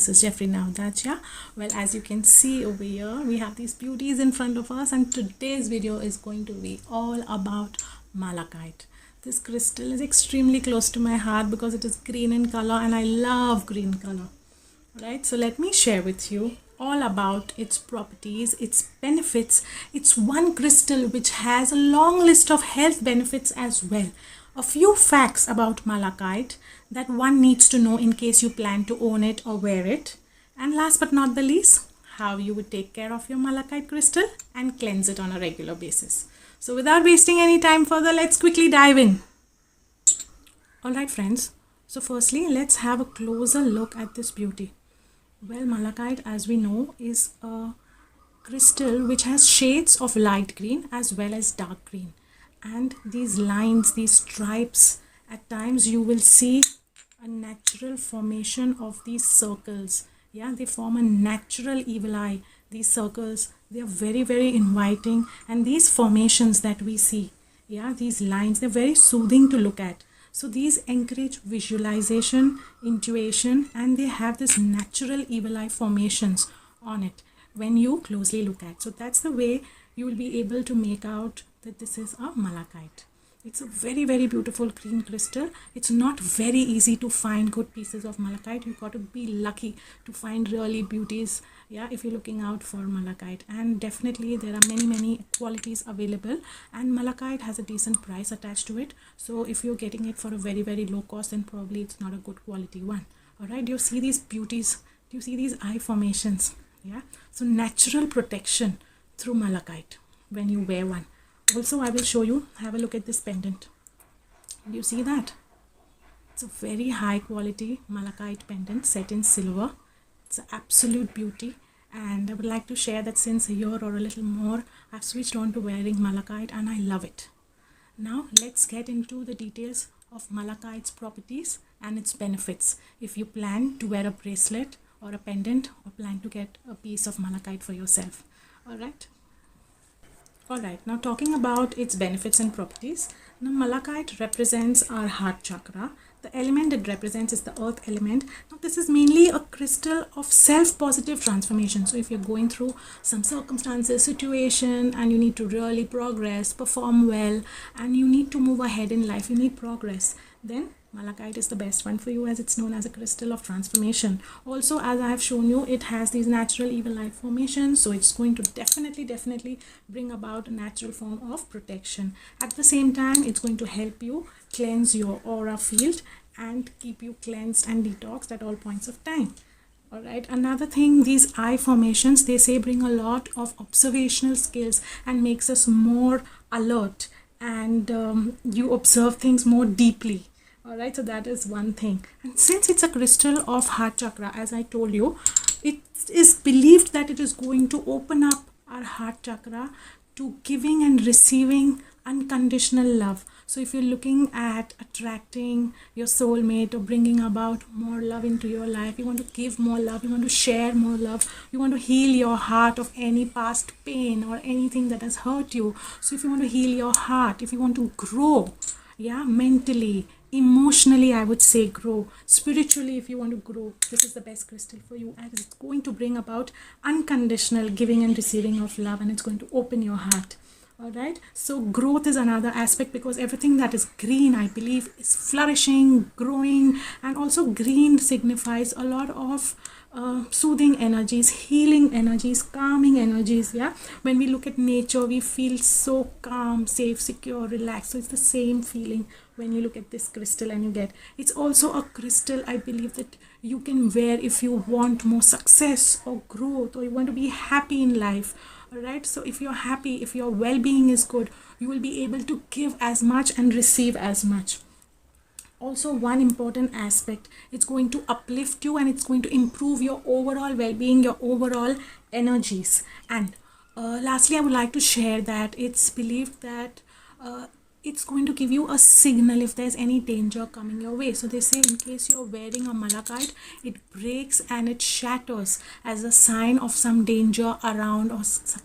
this is Jeffrey Navdatia. Well, as you can see over here, we have these beauties in front of us, and today's video is going to be all about malachite. This crystal is extremely close to my heart because it is green in color and I love green color. Right, so let me share with you all about its properties, its benefits. It's one crystal which has a long list of health benefits as well. A few facts about malachite that one needs to know in case you plan to own it or wear it. And last but not the least, how you would take care of your malachite crystal and cleanse it on a regular basis. So without wasting any time further, let's quickly dive in. Alright friends, so firstly let's have a closer look at this beauty. Well, malachite, as we know, is a crystal which has shades of light green as well as dark green. And these lines, these stripes, at times you will see a natural formation of these circles. Yeah, they form a natural evil eye. These circles, they are very, very inviting. And these formations that we see, yeah, these lines, they're very soothing to look at. So these encourage visualization, intuition, and they have this natural evil eye formations on it when you closely look at. So that's the way you will be able to make out that this is a malachite. It's a very, very beautiful green crystal. It's not very easy to find good pieces of malachite. You've got to be lucky to find really beauties, yeah, if you're looking out for malachite. And definitely there are many qualities available, and malachite has a decent price attached to it. So if you're getting it for a very, very low cost, then probably it's not a good quality one. All right, do you see these beauties? Do you see these eye formations? Yeah, so natural protection through malachite when you wear one. Also, I will show you, have a look at this pendant. Do you see that? It's a very high quality malachite pendant set in silver. It's an absolute beauty, and I would like to share that since a year or a little more, I've switched on to wearing malachite and I love it. Now let's get into the details of malachite's properties and its benefits if you plan to wear a bracelet or a pendant or plan to get a piece of malachite for yourself. Alright, now talking about its benefits and properties. Now malachite represents our heart chakra. The element it represents is the earth element. Now this is mainly a crystal of self-positive transformation. So if you're going through some circumstances, situation, and you need to really progress, perform well, and you need to move ahead in life, you need progress, then malachite is the best one for you, as it's known as a crystal of transformation. Also, as I have shown you, it has these natural evil eye formations, so it's going to definitely bring about a natural form of protection. At the same time, it's going to help you cleanse your aura field and keep you cleansed and detoxed at all points of time. Alright, another thing, these eye formations, they say, bring a lot of observational skills and makes us more alert, and you observe things more deeply. Alright, so that is one thing. And since it's a crystal of heart chakra, as I told you, it is believed that it is going to open up our heart chakra to giving and receiving unconditional love. So if you're looking at attracting your soulmate or bringing about more love into your life, you want to give more love, you want to share more love, you want to heal your heart of any past pain or anything that has hurt you. So if you want to heal your heart, if you want to grow, yeah, mentally, emotionally, I would say grow, spiritually, if you want to grow, this is the best crystal for you, and it's going to bring about unconditional giving and receiving of love, and it's going to open your heart. Alright, so growth is another aspect, because everything that is green, I believe, is flourishing, growing, and also green signifies a lot of soothing energies, healing energies, calming energies. Yeah, when we look at nature, we feel so calm, safe, secure, relaxed. So it's the same feeling when you look at this crystal and you get. It's also a crystal, I believe, that you can wear if you want more success or growth, or you want to be happy in life. Alright, so if you're happy, if your well-being is good, you will be able to give as much and receive as much. Also, one important aspect, it's going to uplift you and it's going to improve your overall well-being, your overall energies. And lastly, I would like to share that it's believed that it's going to give you a signal if there's any danger coming your way. So they say in case you're wearing a malachite, it breaks and it shatters as a sign of some danger around, or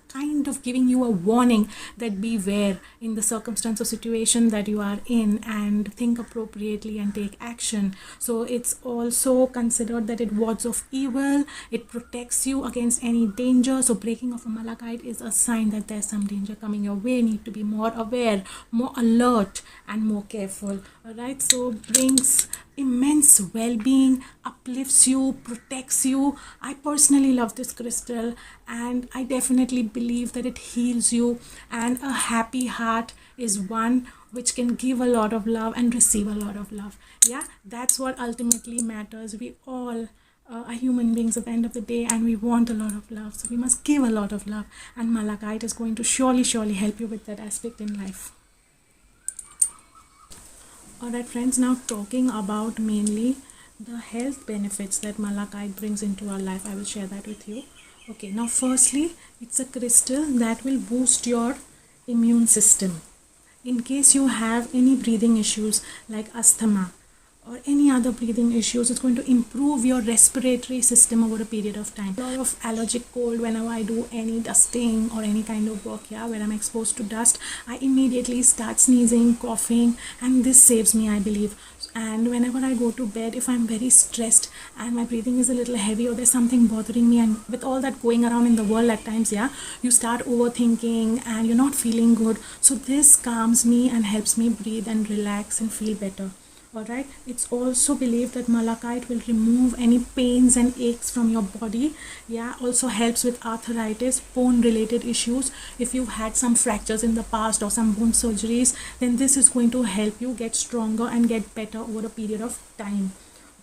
kind of giving you a warning that beware in the circumstance or situation that you are in, and think appropriately and take action. So it's also considered that it wards off evil, it protects you against any danger. So breaking of a malachite is a sign that there's some danger coming your way. You need to be more aware, more alert, and more careful. All right, so brings immense well-being, uplifts you, protects you. I personally love this crystal, and I definitely believe that it heals you, and a happy heart is one which can give a lot of love and receive a lot of love. Yeah, that's what ultimately matters. We all are human beings at the end of the day, and we want a lot of love, so we must give a lot of love, and malachite is going to surely help you with that aspect in life. Alright friends, now talking about mainly the health benefits that malachite brings into our life, I will share that with you. Okay, now firstly, it's a crystal that will boost your immune system. In case you have any breathing issues like asthma or any other breathing issues, it's going to improve your respiratory system over a period of time. A lot of allergic cold whenever I do any dusting or any kind of work, yeah, where I'm exposed to dust, I immediately start sneezing, coughing, and this saves me, I believe. And whenever I go to bed, if I'm very stressed and my breathing is a little heavy, or there's something bothering me, and with all that going around in the world at times, yeah, you start overthinking and you're not feeling good. So this calms me and helps me breathe and relax and feel better. Alright, it's also believed that malachite will remove any pains and aches from your body. Yeah, also helps with arthritis, bone related issues. If you've had some fractures in the past or some bone surgeries, then this is going to help you get stronger and get better over a period of time.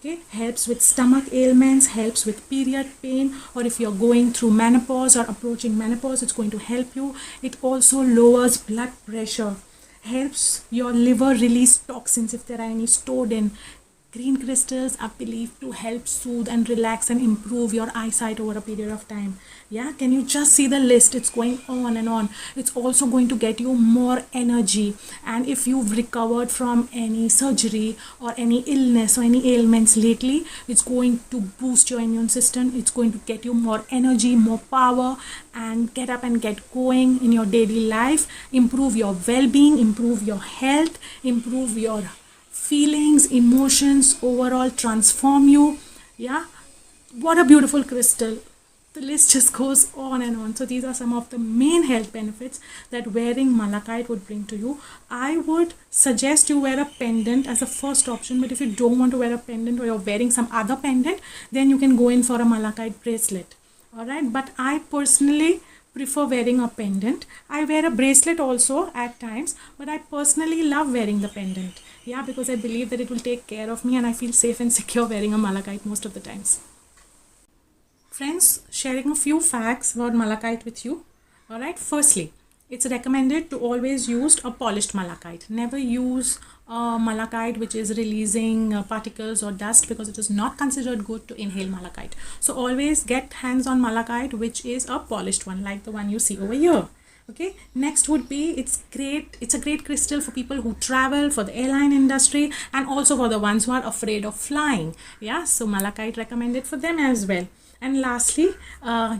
Okay, helps with stomach ailments, helps with period pain, or if you're going through menopause or approaching menopause, it's going to help you. It also lowers blood pressure, helps your liver release toxins if there are any stored in. Green crystals are believed to help soothe and relax and improve your eyesight over a period of time. Yeah, can you just see the list? It's going on and on. It's also going to get you more energy, and if you've recovered from any surgery or any illness or any ailments lately, it's going to boost your immune system. It's going to get you more energy, more power, and get up and get going in your daily life, improve your well-being, improve your health, improve your feelings, emotions, overall transform you. Yeah, what a beautiful crystal. The list just goes on and on. So these are some of the main health benefits that wearing malachite would bring to you. I would suggest you wear a pendant as a first option, but if you don't want to wear a pendant, or you're wearing some other pendant, then you can go in for a malachite bracelet. Alright, but I personally prefer wearing a pendant. I wear a bracelet also at times, but I personally love wearing the pendant. Yeah, because I believe that it will take care of me, and I feel safe and secure wearing a malachite most of the times. Friends, sharing a few facts about malachite with you. Alright, firstly, it's recommended to always use a polished malachite. Never use malachite which is releasing particles or dust, because it is not considered good to inhale malachite. So always get hands on malachite which is a polished one, like the one you see over here. Okay, next would be, it's a great crystal for people who travel, for the airline industry, and also for the ones who are afraid of flying. Yeah, so malachite recommended for them as well. And lastly,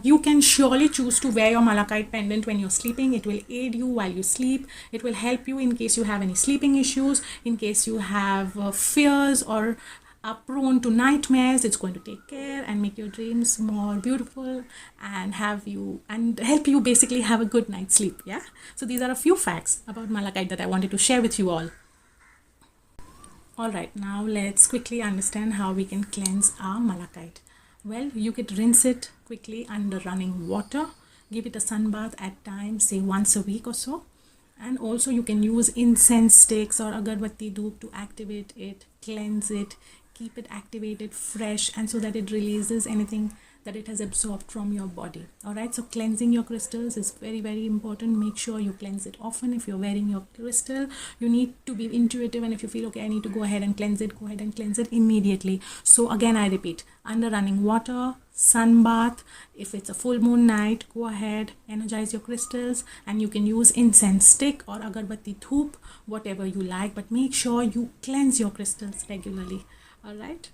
you can surely choose to wear your malachite pendant when you're sleeping. It will aid you while you sleep. It will help you in case you have any sleeping issues, in case you have fears or are prone to nightmares. It's going to take care and make your dreams more beautiful and help you basically have a good night's sleep. Yeah, so these are a few facts about malachite that I wanted to share with you all. Alright, now let's quickly understand how we can cleanse our malachite. Well, you could rinse it quickly under running water, give it a sun bath at times, say once a week or so. And also you can use incense sticks or agarbatti dhoop to activate it, cleanse it, keep it activated, fresh, and so that it releases anything that it has absorbed from your body. Alright, so cleansing your crystals is very important. Make sure you cleanse it often. If you're wearing your crystal, you need to be intuitive, and if you feel okay, I need to go ahead and cleanse it, go ahead and cleanse it immediately. So again, I repeat, under running water sun bath. If it's a full moon night, go ahead, energize your crystals, and you can use incense stick or agarbatti thoop, whatever you like, but make sure you cleanse your crystals regularly. All right,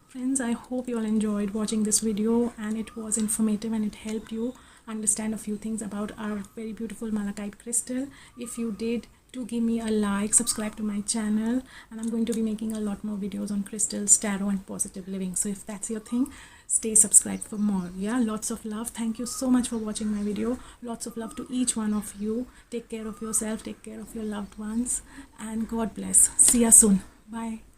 friends, I hope you all enjoyed watching this video and it was informative and it helped you understand a few things about our very beautiful malachite crystal. If you did, do give me a like, subscribe to my channel, and I'm going to be making a lot more videos on crystals, tarot, and positive living. So if that's your thing, stay subscribed for more. Yeah, lots of love. Thank you so much for watching my video. Lots of love to each one of you. Take care of yourself, take care of your loved ones, and God bless. See ya soon. Bye.